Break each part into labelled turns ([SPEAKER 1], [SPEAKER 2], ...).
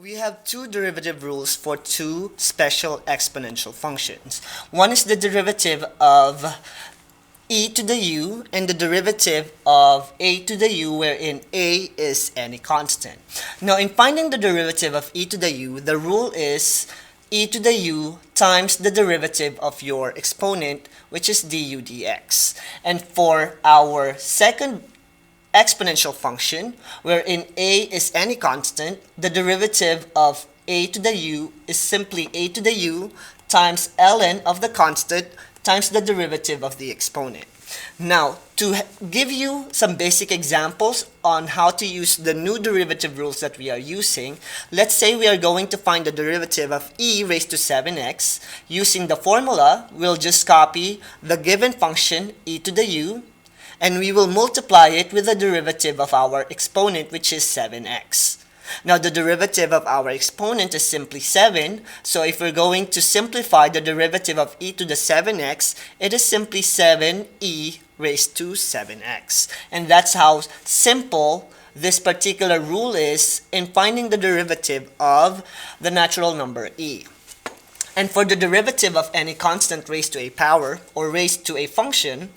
[SPEAKER 1] We have two derivative rules for two special exponential functions. One is the derivative of e to the u and the derivative of a to the u, wherein a is any constant. Now, in finding the derivative of e to the u, the rule is e to the u times the derivative of your exponent, which is du dx. And for our second exponential function, wherein a is any constant, the derivative of a to the u is simply a to the u times ln of the constant times the derivative of the exponent. Now, to give you some basic examples on how to use the new derivative rules that we are using, let's say we are going to find the derivative of e raised to 7x. Using the formula, we'll just copy the given function e to the u, and we will multiply it with the derivative of our exponent, which is 7x. Now, the derivative of our exponent is simply 7, so if we're going to simplify the derivative of e to the 7x, it is simply 7e raised to 7x. And that's how simple this particular rule is in finding the derivative of the natural number e. And for the derivative of any constant raised to a power or raised to a function,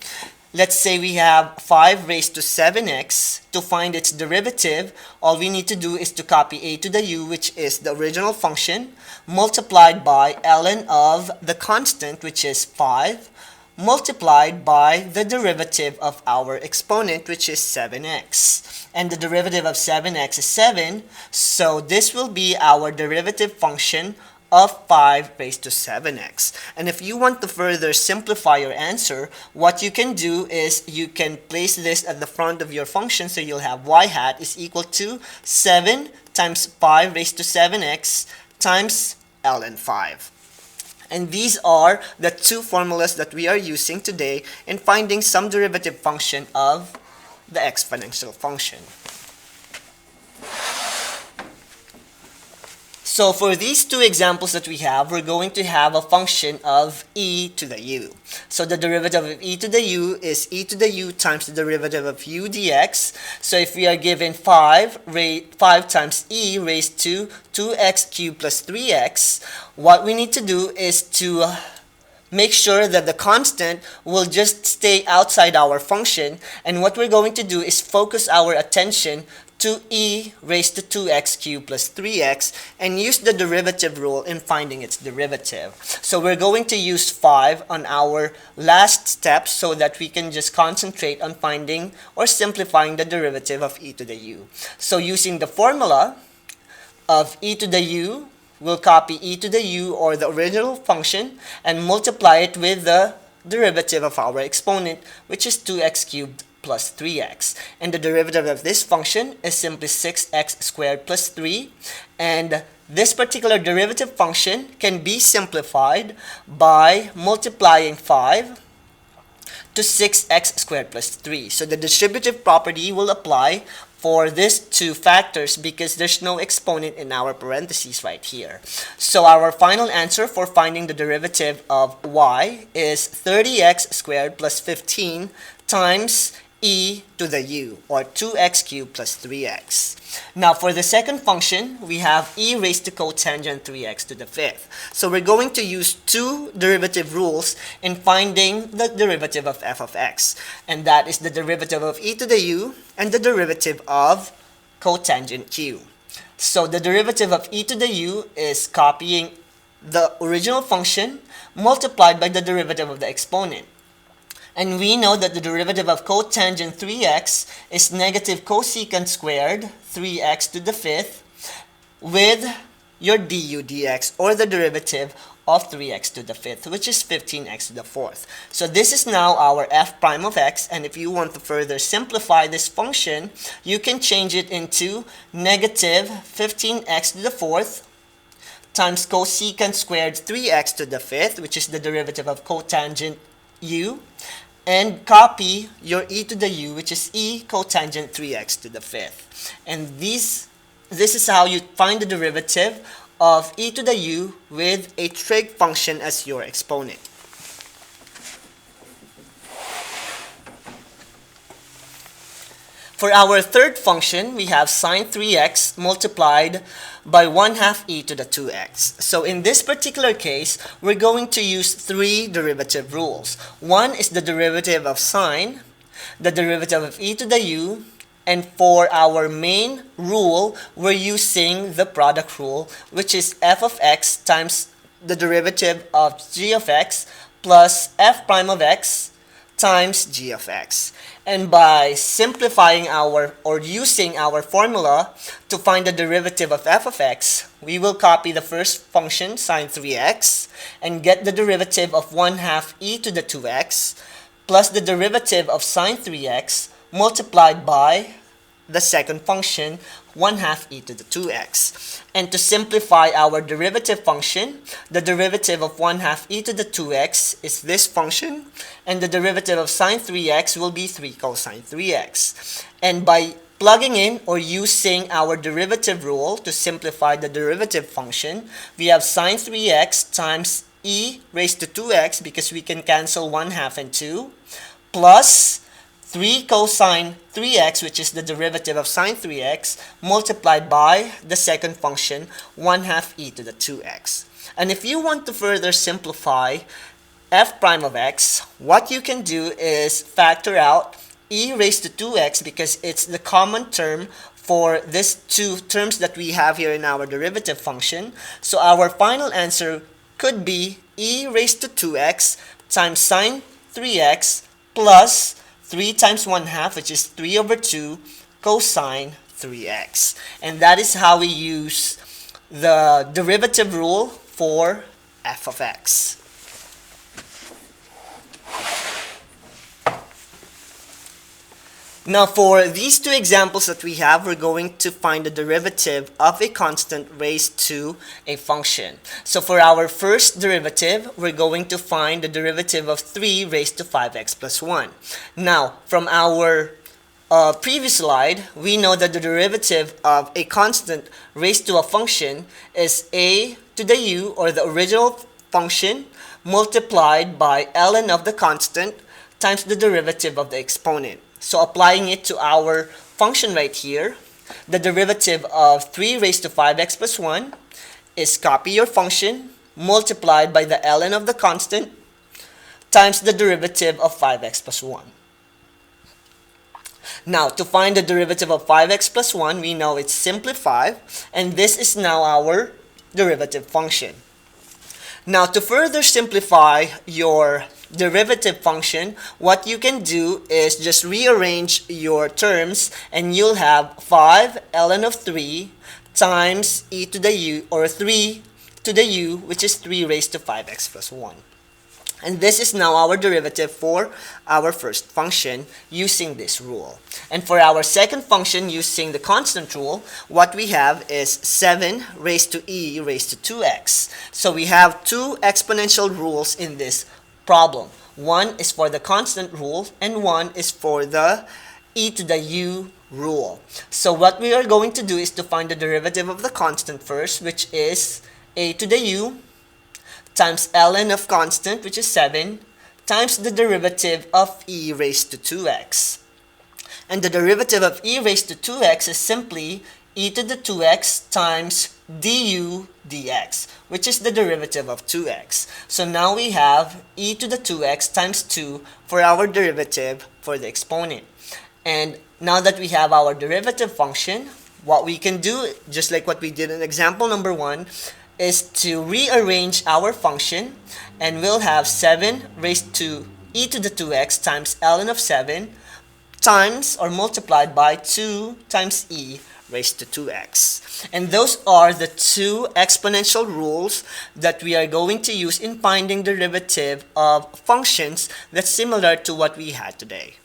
[SPEAKER 1] let's say we have 5 raised to 7x. To find its derivative, all we need to do is to copy a to the u, which is the original function, multiplied by ln of the constant, which is 5, multiplied by the derivative of our exponent, which is 7x. And the derivative of 7x is 7, so this will be our derivative function of 5 raised to 7x. And if you want to further simplify your answer, what you can do is you can place this at the front of your function, so you'll have y hat is equal to 7 times 5 raised to 7x times ln 5. And these are the two formulas that we are using today in finding some derivative function of the exponential function. So for these two examples that we have, we're going to have a function of e to the u. So the derivative of e to the u is e to the u times the derivative of u dx. So if we are given 5 times e raised to 2x cubed plus 3x, what we need to do is to make sure that the constant will just stay outside our function, and what we're going to do is focus our attention to e raised to 2x cubed plus 3x and use the derivative rule in finding its derivative. So we're going to use 5 on our last step so that we can just concentrate on finding or simplifying the derivative of e to the u. So using the formula of e to the u, we'll copy e to the u, or the original function, and multiply it with the derivative of our exponent, which is 2x cubed plus 3x. And the derivative of this function is simply 6x squared plus 3. And this particular derivative function can be simplified by multiplying 5 to 6x squared plus 3. So the distributive property will apply for these two factors because there's no exponent in our parentheses right here. So our final answer for finding the derivative of y is 30x squared plus 15 times e to the u, or 2x cubed plus 3x. Now for the second function, we have e raised to cotangent 3x to the fifth. So we're going to use two derivative rules in finding the derivative of f of x. And that is the derivative of e to the u and the derivative of cotangent q. So the derivative of e to the u is copying the original function multiplied by the derivative of the exponent. And we know that the derivative of cotangent 3x is negative cosecant squared 3x to the fifth with your du dx, or the derivative of 3x to the fifth, which is 15x to the fourth. So this is now our f prime of x, and if you want to further simplify this function, you can change it into negative 15x to the fourth times cosecant squared 3x to the fifth, which is the derivative of cotangent u, and copy your e to the u, which is e cotangent 3x to the fifth. And this is how you find the derivative of e to the u with a trig function as your exponent. For our third function, we have sine 3x multiplied by 1/2 e to the 2x. So in this particular case, we're going to use three derivative rules. One is the derivative of sine, the derivative of e to the u, and for our main rule, we're using the product rule, which is f of x times the derivative of g of x plus f prime of x times g of x. And by simplifying or using our formula to find the derivative of f of x, we will copy the first function, sine 3x, and get the derivative of 1/2 e to the 2x plus the derivative of sine 3x multiplied by the second function, 1/2 e to the 2x. And to simplify our derivative function, the derivative of 1/2 e to the 2x is this function, and the derivative of sine 3x will be 3 cosine 3x. And by plugging in or using our derivative rule to simplify the derivative function, we have sine 3x times e raised to 2x, because we can cancel 1/2 and 2, plus 3 cosine 3x, which is the derivative of sine 3x, multiplied by the second function, 1/2 e to the 2x. And if you want to further simplify f prime of x, what you can do is factor out e raised to 2x, because it's the common term for these two terms that we have here in our derivative function. So our final answer could be e raised to 2x times sine 3x plus 3 times 1/2, which is 3 over 2 cosine 3x. And that is how we use the derivative rule for f of x. Now for these two examples that we have, we're going to find the derivative of a constant raised to a function. So for our first derivative, we're going to find the derivative of 3 raised to 5x plus 1. Now, from our previous slide, we know that the derivative of a constant raised to a function is a to the u, or the original function, multiplied by ln of the constant times the derivative of the exponent. So applying it to our function right here, the derivative of 3 raised to 5x plus 1 is copy your function multiplied by the ln of the constant times the derivative of 5x plus 1. Now, to find the derivative of 5x plus 1, we know it's simply 5, and this is now our derivative function. Now, to further simplify your derivative function, what you can do is just rearrange your terms, and you'll have 5 ln of 3 times e to the u, or 3 to the u, which is 3 raised to 5x plus 1. And this is now our derivative for our first function using this rule. And for our second function using the constant rule, what we have is 7 raised to e raised to 2x. So we have two exponential rules in this problem. One is for the constant rule, and one is for the e to the u rule. So what we are going to do is to find the derivative of the constant first, which is a to the u times ln of constant, which is 7, times the derivative of e raised to 2x. And the derivative of e raised to 2x is simply e to the 2x times du dx, which is the derivative of 2x. So now we have e to the 2x times 2 for our derivative for the exponent. And now that we have our derivative function, what we can do, just like what we did in example number 1, is to rearrange our function, and we'll have 7 raised to e to the 2x times ln of 7 times or multiplied by 2 times e raised to 2x. And those are the two exponential rules that we are going to use in finding the derivative of functions that's similar to what we had today.